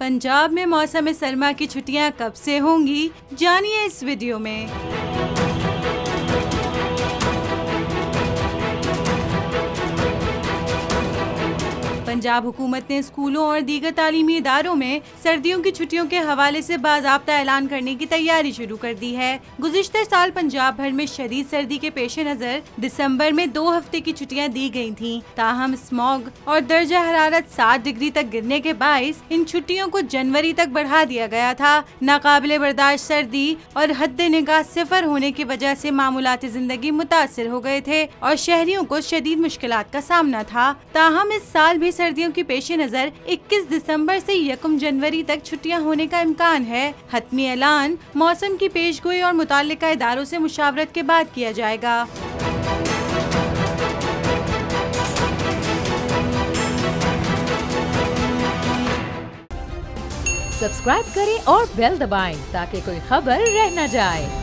पंजाब में मौसम सरमा की छुट्टियां कब से होंगी, जानिए इस वीडियो में। पंजाब हुकूमत ने स्कूलों और दीगर तालीमी इदारों में सर्दियों की छुट्टियों के हवाले से बाज़ाब्ता ऐलान करने की तैयारी शुरू कर दी है। गुज़िश्ता साल पंजाब भर में शदीद सर्दी के पेश नज़र दिसंबर में 2 हफ्ते की छुट्टियां दी गई थीं। ताहम स्मॉग और दर्जा हरारत 7 डिग्री तक गिरने के बाइस इन छुट्टियों को जनवरी तक बढ़ा दिया गया था। नाकाबिले बर्दाश्त सर्दी और हद्दे निगाह सिफर होने की वजह से मामूलाती जिंदगी मुतासिर हो गए थे और शहरियों को शदीद मुश्किलात का सामना था। ताहम इस साल भी सर्दियों की पेश नज़र 21 दिसंबर से 1 जनवरी तक छुट्टियां होने का इम्कान है। हतमी ऐलान मौसम की पेशगोई और मुताल्लिका इदारों से मुशावरत के बाद किया जाएगा। सब्सक्राइब करें और बेल दबाएं ताकि कोई खबर रह न जाए।